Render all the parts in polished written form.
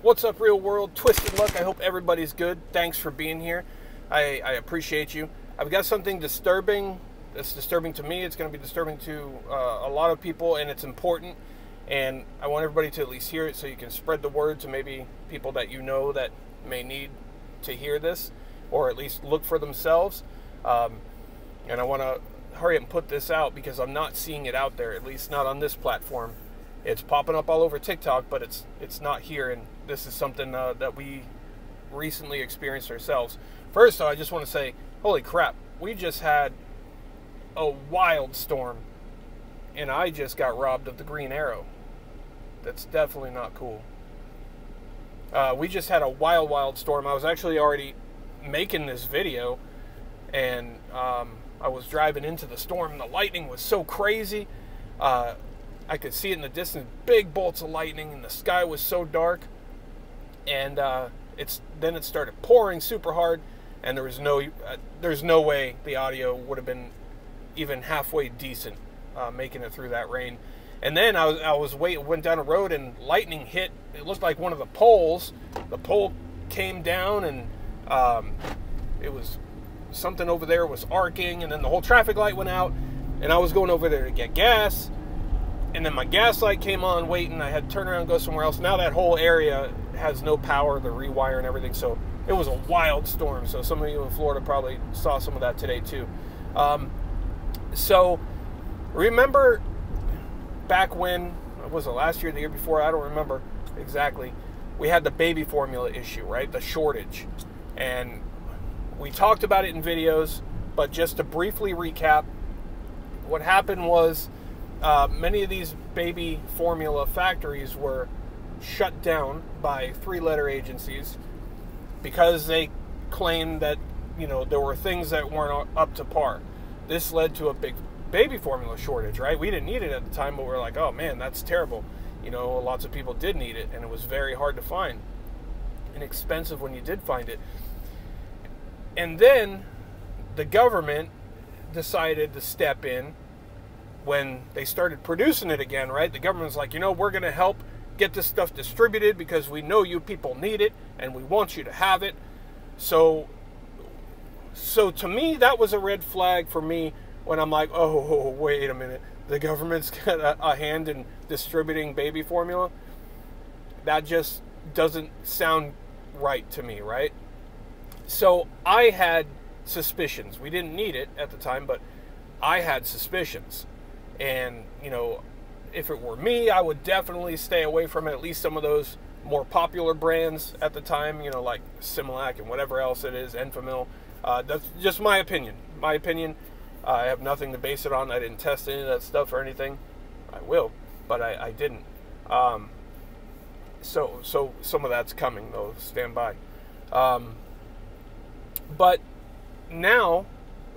What's up, real world? Twisted Luck. I hope everybody's good. Thanks for being here. I appreciate you. I've got something disturbing. It's disturbing to me. It's going to be disturbing to a lot of people, and it's important. And I want everybody to at least hear it so you can spread the word to maybe people that you know that may need to hear this, or at least look for themselves. And I want to hurry up and put this out because I'm not seeing it out there, at least not on this platform. It's popping up all over TikTok, but it's not here, and this is something that we recently experienced ourselves. First, though, I just want to say, holy crap, we just had a wild storm, and I just got robbed of the green arrow. That's definitely not cool. We just had a wild storm. I was actually already making this video, and I was driving into the storm, and the lightning was so crazy. I could see it in the distance, big bolts of lightning, and the sky was so dark. And then it started pouring super hard, and there's no way the audio would have been even halfway decent making it through that rain. And then went down a road, and lightning hit. It looked like one of the poles. The pole came down, and it was something over there was arcing, and then the whole traffic light went out, and I was going over there to get gas. And then my gas light came on waiting. I had to turn around and go somewhere else. Now that whole area has no power, the rewire and everything. So it was a wild storm. So some of you in Florida probably saw some of that today too. So remember back when, was it last year, the year before? I don't remember exactly. We had the baby formula issue, right? The shortage. And we talked about it in videos, but just to briefly recap, what happened was, many of these baby formula factories were shut down by three-letter agencies because they claimed that, there were things that weren't up to par. This led to a big baby formula shortage, right? We didn't need it at the time, but we were like, oh man, that's terrible. Lots of people did need it, and it was very hard to find and expensive when you did find it. And then the government decided to step in when they started producing it again, right? The government's like, we're going to help get this stuff distributed because we know you people need it and we want you to have it. So to me, that was a red flag for me when I'm like, oh, wait a minute. The government's got a hand in distributing baby formula. That just doesn't sound right to me, right? So I had suspicions. We didn't need it at the time, but I had suspicions. And, if it were me, I would definitely stay away from it, at least some of those more popular brands at the time, like Similac and whatever else it is, Enfamil. That's just my opinion. I have nothing to base it on. I didn't test any of that stuff or anything. I will, but I didn't. So some of that's coming, though. Stand by. But now...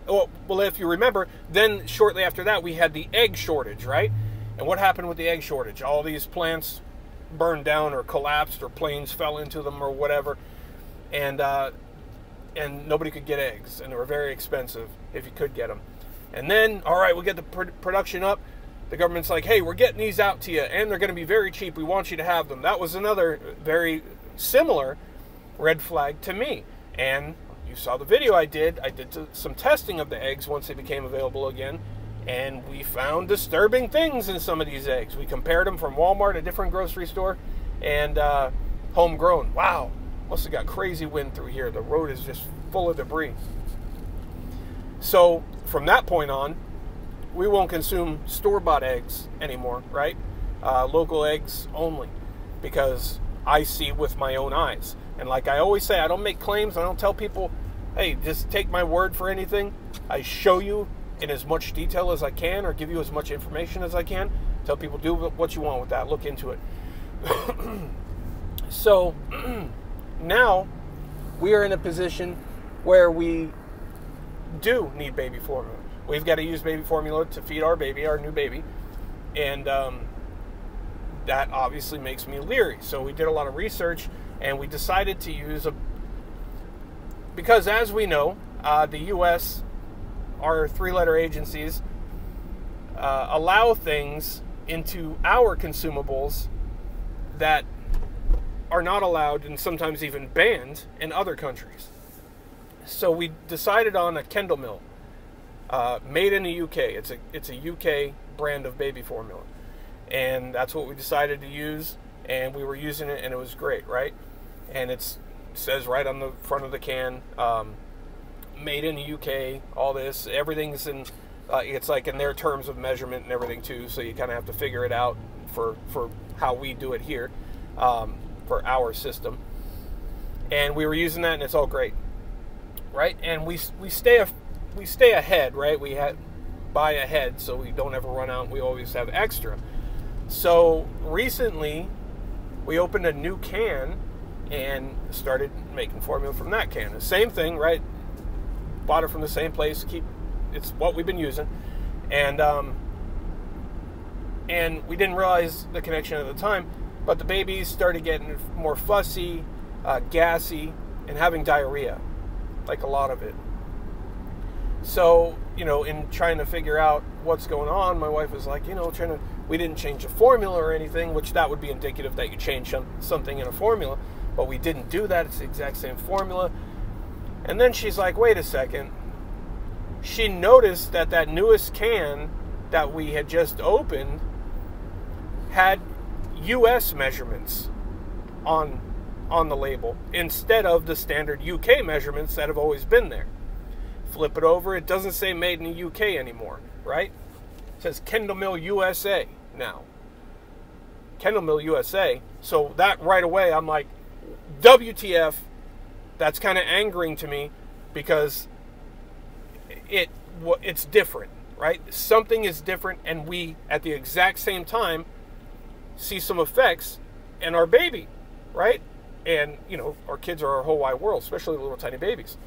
Well, if you remember, then shortly after that, we had the egg shortage, right? And what happened with the egg shortage? All these plants burned down or collapsed, or planes fell into them or whatever, and nobody could get eggs, and they were very expensive if you could get them. And then, all right, we'll get the production up. The government's like, hey, we're getting these out to you, and they're going to be very cheap. We want you to have them. That was another very similar red flag to me. And you saw the video I did. I did some testing of the eggs once they became available again, and we found disturbing things in some of these eggs. We compared them from Walmart, a different grocery store, and homegrown. Wow, must have got crazy wind through here. The road is just full of debris. So from that point on, we won't consume store-bought eggs anymore, right? Local eggs only, because I see with my own eyes. And like I always say, I don't make claims. I don't tell people, hey, just take my word for anything. I show you in as much detail as I can, or give you as much information as I can. Tell people, do what you want with that. Look into it. So now we are in a position where we do need baby formula. We've got to use baby formula to feed our baby, our new baby. And that obviously makes me leery. So we did a lot of research, and we decided to use because as we know, the U.S., our three-letter agencies, allow things into our consumables that are not allowed and sometimes even banned in other countries. So we decided on a Kendall Mill, made in the UK. It's a UK brand of baby formula, and that's what we decided to use. And we were using it, and it was great, right? And it says right on the front of the can, made in the UK. All this, everything's in. It's like in their terms of measurement and everything too. So you kind of have to figure it out for how we do it here, for our system. And we were using that, and it's all great, right? And we stay ahead, right? We buy ahead so we don't ever run out. We always have extra. So recently, we opened a new can and started making formula from that can. The same thing, right? Bought it from the same place. It's what we've been using, and we didn't realize the connection at the time. But the babies started getting more fussy, gassy, and having diarrhea, like a lot of it. So, in trying to figure out what's going on, my wife was like, we didn't change the formula or anything, which that would be indicative that you changed something in a formula, but we didn't do that. It's the exact same formula. And then she's like, wait a second. She noticed that newest can that we had just opened had US measurements on the label instead of the standard UK measurements that have always been there. Flip it over, it doesn't say made in the UK anymore, right? It says Kendall Mill USA now. Kendall Mill USA. So that right away, I'm like, WTF. That's kind of angering to me because it's different, right? Something is different, and we, at the exact same time, see some effects in our baby, right? And, our kids are our whole wide world, especially little tiny babies.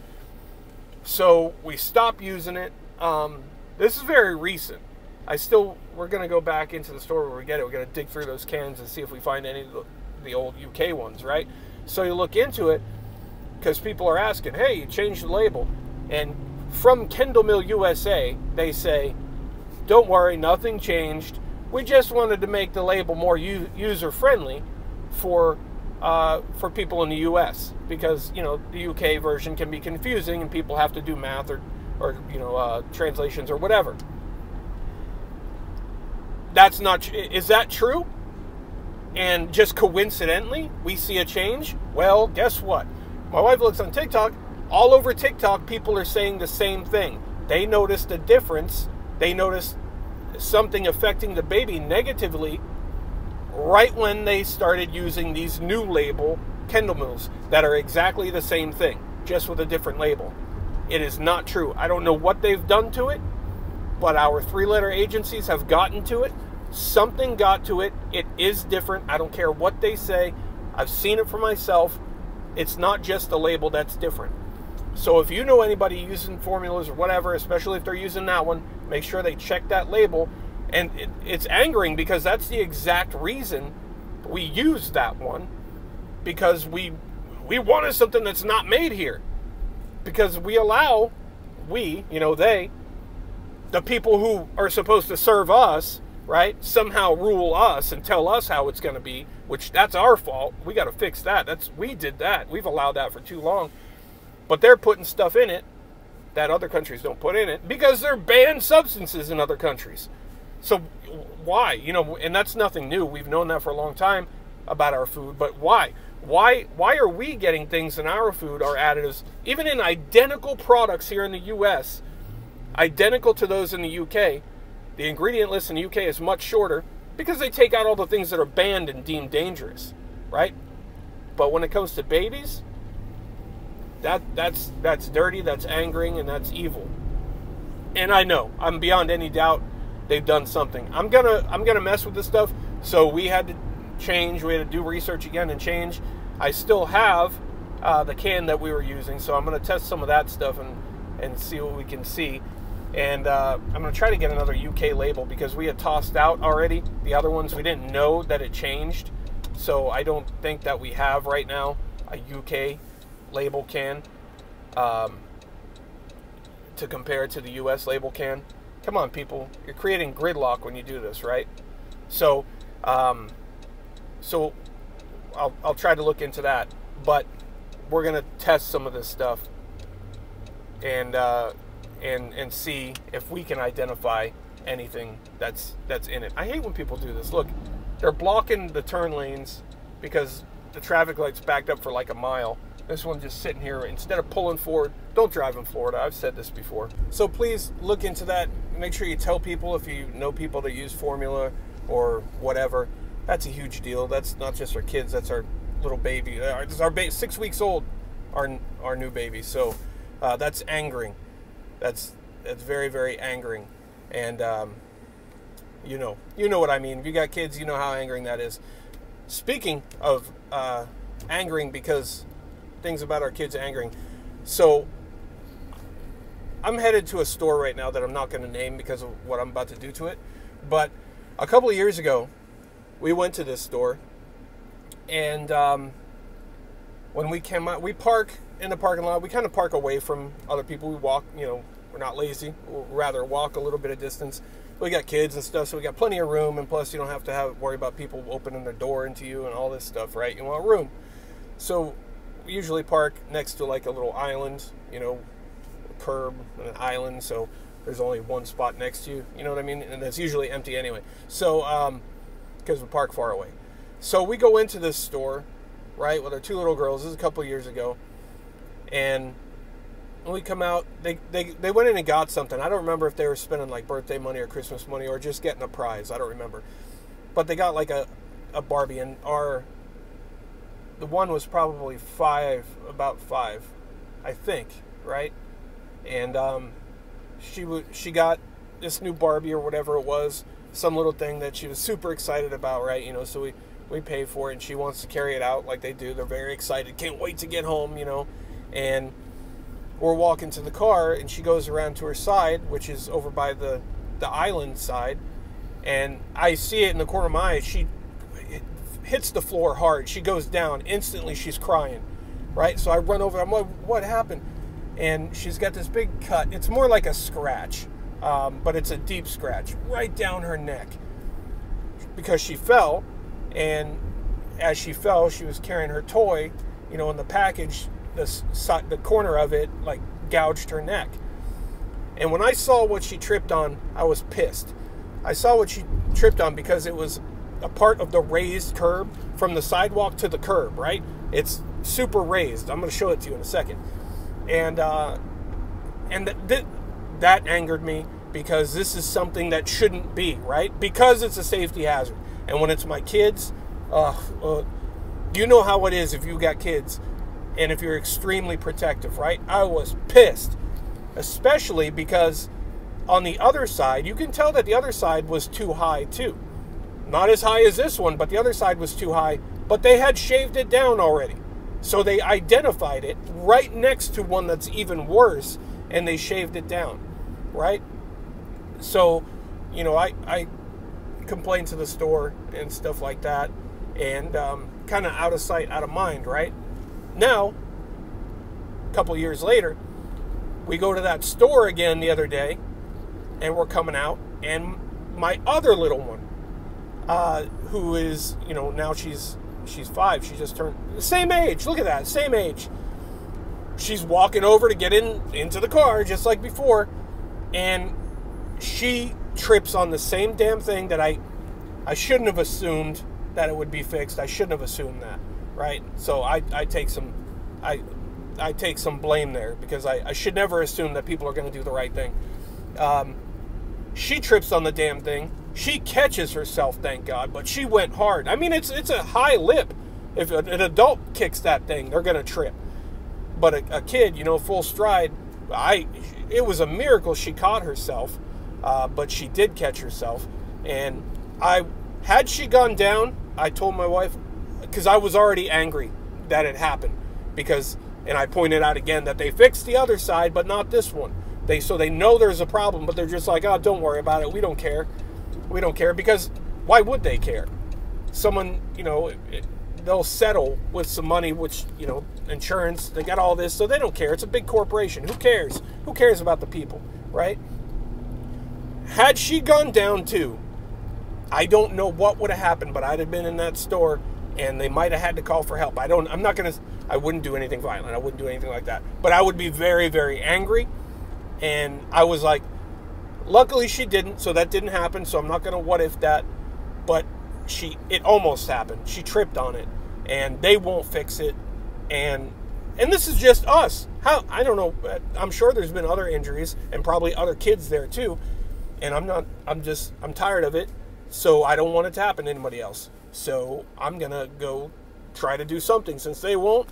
So we stopped using it. This is very recent. We're going to go back into the store where we get it. We're going to dig through those cans and see if we find any of the old UK ones, right? So you look into it because people are asking, hey, you changed the label. And from Kendall Mill USA, they say, don't worry, nothing changed. We just wanted to make the label more user-friendly for people in the U.S. because, the UK version can be confusing and people have to do math or translations or whatever. That's not. Is that true? And just coincidentally, we see a change? Well, guess what? My wife looks on TikTok. All over TikTok, people are saying the same thing. They noticed a difference. They noticed something affecting the baby negatively right when they started using these new label Kendall Mills that are exactly the same thing, just with a different label. It is not true. I don't know what they've done to it, but our 3-letter agencies have gotten to it. Something got to it. It is different. I don't care what they say. I've seen it for myself. It's not just the label that's different. So if you know anybody using formulas or whatever, especially if they're using that one, make sure they check that label. And it's angering because that's the exact reason we use that one, because we wanted something that's not made here. Because we allow, they, the people who are supposed to serve us, right, somehow rule us and tell us how it's going to be, which that's our fault. We got to fix that. We did that. We've allowed that for too long. But they're putting stuff in it that other countries don't put in it because they're banned substances in other countries. So why? And that's nothing new. We've known that for a long time about our food. But why? Why are we getting things in our food, our additives, even in identical products here in the U.S., identical to those in the UK? The ingredient list in the UK is much shorter because they take out all the things that are banned and deemed dangerous, right? But when it comes to babies, that's dirty, that's angering, and that's evil. And I know, I'm beyond any doubt they've done something. I'm gonna mess with this stuff. So we had to change. We had to do research again and change. I still have the can that we were using, so I'm gonna test some of that stuff and see what we can see. And I'm gonna try to get another UK label because we had tossed out already the other ones. We didn't know that it changed, so I don't think that we have right now a UK label can to compare to the US label can. Come on, people. You're creating gridlock when you do this, right? So I'll try to look into that. But we're gonna test some of this stuff and see if we can identify anything that's in it. I hate when people do this. Look, they're blocking the turn lanes because the traffic light's backed up for like a mile. This one just sitting here. Instead of pulling forward, don't drive in Florida. I've said this before. So please look into that. Make sure you tell people if you know people that use formula or whatever. That's a huge deal. That's not just our kids. That's our little baby. It's our 6 weeks old, our new baby. So that's angering. That's very, very angering. And you know what I mean. If you got kids, you know how angering that is. Speaking of angering, because things about our kids angering. So I'm headed to a store right now that I'm not going to name because of what I'm about to do to it. But a couple of years ago, we went to this store, and when we came out, we park in the parking lot. We kind of park away from other people. We walk, we're not lazy. We'll rather walk a little bit of distance. We got kids and stuff, so we got plenty of room, and plus you don't have to worry about people opening their door into you and all this stuff, right? You want room. So we usually park next to like a little island, a curb and an island, so there's only one spot next to you, you know what I mean? And it's usually empty anyway. So, because we park far away. So we go into this store, right, with our two little girls. This is a couple of years ago. And when we come out, they went in and got something. I don't remember if they were spending like birthday money or Christmas money or just getting a prize. I don't remember. But they got like a Barbie, and the one was probably about five, I think, right? And she got this new Barbie or whatever it was, some little thing that she was super excited about, right? So we pay for it, and she wants to carry it out like they do. They're very excited, can't wait to get home, and we're walking to the car, and she goes around to her side, which is over by the island side, and I see it in the corner of my eye. She hits the floor hard. She goes down. Instantly, she's crying, right? So I run over. I'm like, what happened? And she's got this big cut. It's more like a scratch, but it's a deep scratch right down her neck because she fell, and as she fell, she was carrying her toy, in the package. The corner of it like gouged her neck. And when I saw what she tripped on, I was pissed. I saw what she tripped on because it was a part of the raised curb from the sidewalk to the curb, right? It's super raised. I'm going to show it to you in a second. And that angered me because this is something that shouldn't be, right? Because it's a safety hazard. And when it's my kids, you know how it is if you got kids. And if you're extremely protective, right? I was pissed, especially because on the other side, you can tell that the other side was too high too. Not as high as this one, but the other side was too high. But they had shaved it down already. So they identified it right next to one that's even worse, and they shaved it down, right? So, I complained to the store and stuff like that, and kind of out of sight, out of mind, right? Now, a couple years later, we go to that store again the other day, and we're coming out, and my other little one, who is, now she's 5, she just turned the same age, look at that, same age. She's walking over to get into the car, just like before, and she trips on the same damn thing that I shouldn't have assumed that it would be fixed. I shouldn't have assumed that. Right, so I take some blame there because I should never assume that people are going to do the right thing. She trips on the damn thing. She catches herself, thank God, but she went hard. I mean, it's a high lip. If an adult kicks that thing, they're going to trip. But a kid, full stride. It was a miracle she caught herself, but she did catch herself. And had she gone down, I told my wife. Because I was already angry that it happened. And I pointed out again that they fixed the other side, but not this one. So they know there's a problem, but they're just like, oh, don't worry about it. We don't care. We don't care. Because why would they care? Someone, they'll settle with some money, which, insurance, they got all this, so they don't care. It's a big corporation. Who cares? Who cares about the people, right? Had she gone down too, I don't know what would have happened, but I'd have been in that store and they might have had to call for help. I wouldn't do anything violent. I wouldn't do anything like that. But I would be very, very angry. And I was like, luckily she didn't, so that didn't happen. So I'm not going to what if that. But it almost happened. She tripped on it, and they won't fix it. And this is just us. I don't know. I'm sure there's been other injuries and probably other kids there too. And I'm tired of it. So I don't want it to happen to anybody else. So I'm going to go try to do something. Since they won't,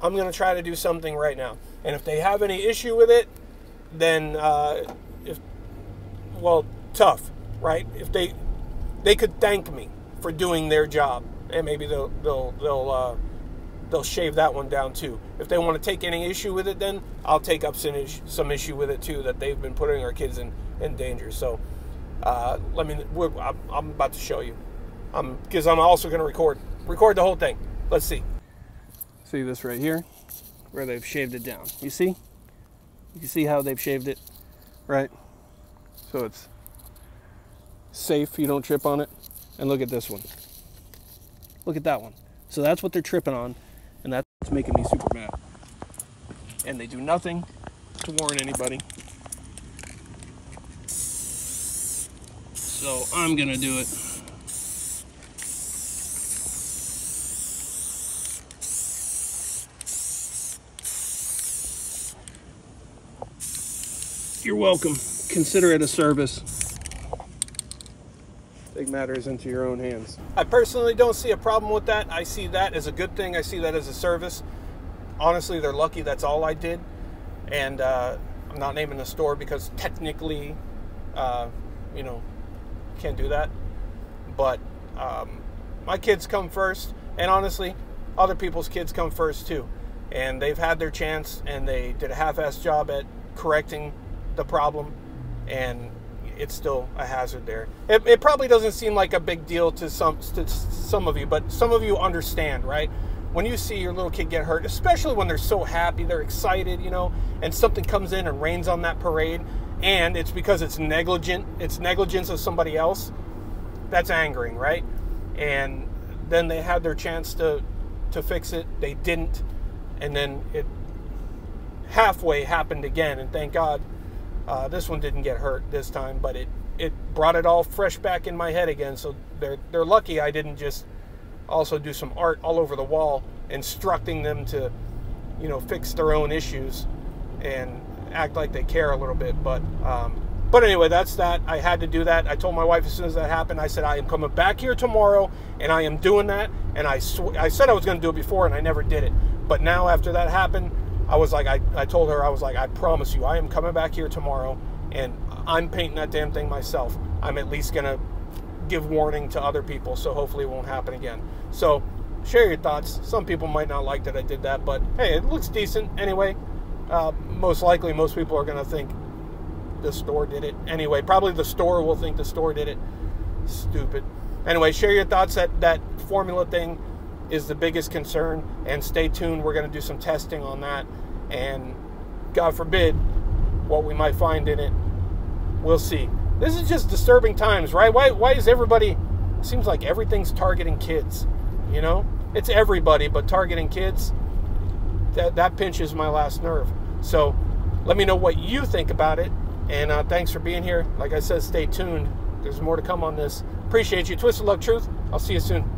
I'm going to try to do something right now. And if they have any issue with it, then, tough, right? If they could thank me for doing their job, and maybe they'll shave that one down too. If they want to take any issue with it, then I'll take up some issue with it too, that they've been putting our kids in danger. So I'm about to show you, because I'm also going to record the whole thing. Let's see this right here, where they've shaved it down. You can see how they've shaved it, right? So it's safe, you don't trip on it. And look at this one. Look at that one. So that's what they're tripping on, and that's making me super mad. And they do nothing to warn anybody. So I'm gonna do it. You're welcome. Consider it a service. Take matters into your own hands. I personally don't see a problem with that. I see that as a good thing. I see that as a service. Honestly, they're lucky that's all I did. And I'm not naming the store because technically, can't do that. But my kids come first. And honestly, other people's kids come first too. And they've had their chance, and they did a half-assed job at correcting the problem, and it's still a hazard there. It probably doesn't seem like a big deal to some of you, but some of you understand, right? When you see your little kid get hurt, especially when they're so happy, they're excited, and something comes in and rains on that parade, and it's because it's negligence of somebody else, that's angering, right? And then they had their chance to fix it, they didn't, and then it halfway happened again, and thank God this one didn't get hurt this time, but it brought it all fresh back in my head again. So they're lucky I didn't just also do some art all over the wall instructing them to, fix their own issues and act like they care a little bit. But anyway, that's that. I had to do that. I told my wife as soon as that happened, I said, I am coming back here tomorrow, and I am doing that. And I said I was going to do it before, and I never did it. But now after that happened, I was like, I told her, I was like, I promise you, I am coming back here tomorrow, and I'm painting that damn thing myself. I'm at least going to give warning to other people, so hopefully it won't happen again. So share your thoughts. Some people might not like that I did that, but hey, it looks decent anyway. Most likely, most people are going to think the store did it. Anyway, probably the store will think the store did it. Stupid. Anyway, share your thoughts. That formula thing is the biggest concern, and stay tuned. We're going to do some testing on that, and God forbid what we might find in it. We'll see. This is just disturbing times, right? Why is everybody, seems like everything's targeting kids, It's everybody, but targeting kids, that pinches my last nerve. So let me know what you think about it, and thanks for being here. Like I said, stay tuned. There's more to come on this. Appreciate you. Twisted Luck Truth. I'll see you soon.